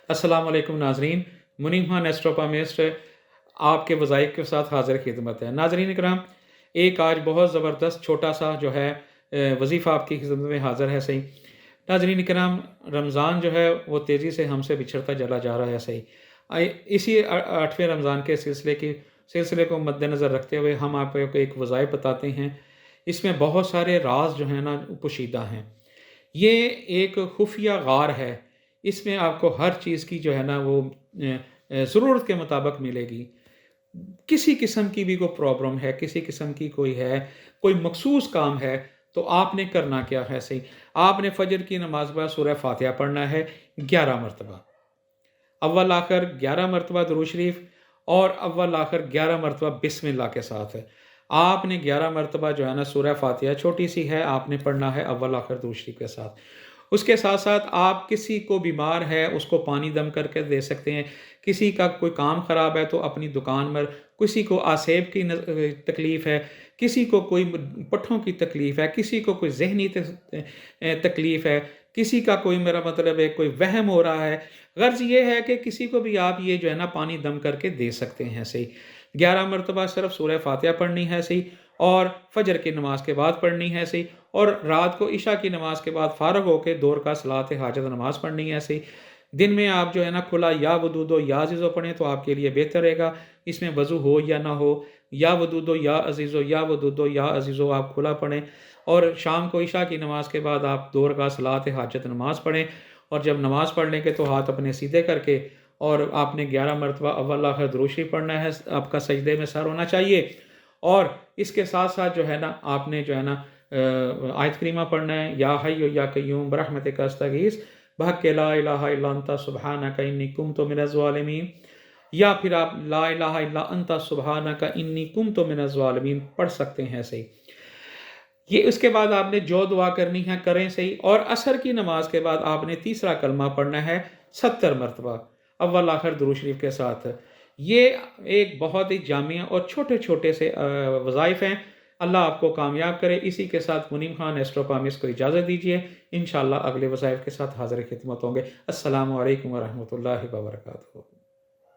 अस्सलाम वालेकुम नाजरीन, मुनीम खान एस्ट्रोपामिस्ट आपके वज़ाइफ के साथ हाज़िर खिदमत है। नाजरीन इकराम, एक आज बहुत ज़बरदस्त छोटा सा जो है वजीफ़ा आपकी खिदमत में हाज़िर है सही। नाजरीन इकराम, रमज़ान जो है वो तेज़ी से हमसे बिछड़ता चला जा रहा है सही। इसी 8वें रमज़ान के सिलसिले को मद्देनज़र रखते हुए हम आपको एक वज़ाइफ बताते हैं। इसमें बहुत सारे राज जो हैं ना पोशीदा हैं। ये एक खुफिया गार है। इसमें आपको हर चीज़ की जो है ना वो ज़रूरत के मुताबिक मिलेगी। किसी किस्म की भी कोई प्रॉब्लम है, किसी किस्म की कोई है, कोई मखसूस काम है, तो आपने करना क्या है सही? आपने फ़जर की नमाज़ के बाद सूरह फ़ातिहा पढ़ना है 11 मरतबा। अव्वल आखिर 11 मरतबा दुरूद शरीफ और अव्वल आखिर 11 मरतबा बिस्मिल्लाह के साथ है। आपने 11 मरतबा जो है ना सूरह फ़ातिहा छोटी सी है, आपने पढ़ना है अव्वल आखिर दुरूद शरीफ के साथ। उसके साथ साथ आप किसी को बीमार है उसको पानी दम करके दे सकते हैं। किसी का कोई काम ख़राब है तो अपनी दुकान में, किसी को आसेब की तकलीफ़ है, किसी को कोई पट्ठों की तकलीफ़ है, किसी को कोई ज़हनी तकलीफ़ है, किसी का कोई, मेरा मतलब है, कोई वहम हो रहा है। गर्ज़ ये है कि किसी को भी आप ये जो है ना पानी दम करके दे सकते हैं सही। 11 मरतबा सिर्फ़ सूरह फ़ातिहा पढ़नी है सही, और फ़जर की नमाज़ के बाद पढ़नी है सही, और रात को इशा की नमाज़ के बाद फ़ारग होकर 2 रकात सलात हाजत नमाज़ पढ़नी है सही। दिन में आप जो है ना खुला या वदूदो या अज़ीज़ो पढ़ें तो आपके लिए बेहतर रहेगा। इसमें वज़ू हो या ना हो, या वदूदो या अज़ीज़ो, या वदूदो या अज़ीज़ो आप खुला पढ़ें। और शाम को इशा की नमाज़ के बाद आप 2 रकात सलात हाजत नमाज़ पढ़ें, और जब नमाज़ पढ़ लेंगे तो हाथ अपने सीधे करके और आपने 11 मरतबा अव्वल आखिर दुरूद शरीफ पढ़ना है। आपका सजदे में सर होना चाहिए, और इसके साथ साथ जो है ना आपने जो है ना आयत करीमा पढ़ना है, या हय्यु या कय्यूम बरहमतिक अस्तगीस बहक ला इलाहा इल्ला अंता सुब्हानका इन्नी कुन्तु मिनज़ ज़ालिमीन, या फिर आप ला इलाहा इल्ला अंता सुब्हानका इन्नी कुन्तु मिनज़ ज़ालिमीन पढ़ सकते हैं सही। ये उसके बाद आपने जो दुआ करनी है करें सही। और असर की नमाज के बाद आपने तीसरा कलमा पढ़ना है 70 मरतबा अव्वल आखिर दुरूद शरीफ के साथ। ये एक बहुत ही जामिया और छोटे छोटे से वज़ाइफ हैं। अल्लाह आपको कामयाब करे। इसी के साथ मुनीम खान एस्ट्रोपामिस्ट को इजाज़त दीजिए। इंशाअल्लाह अगले वज़ाइफ के साथ हाज़िर खिदमत होंगे। अस्सलामु अलैकुम व रहमतुल्लाहि व बरकातुहू।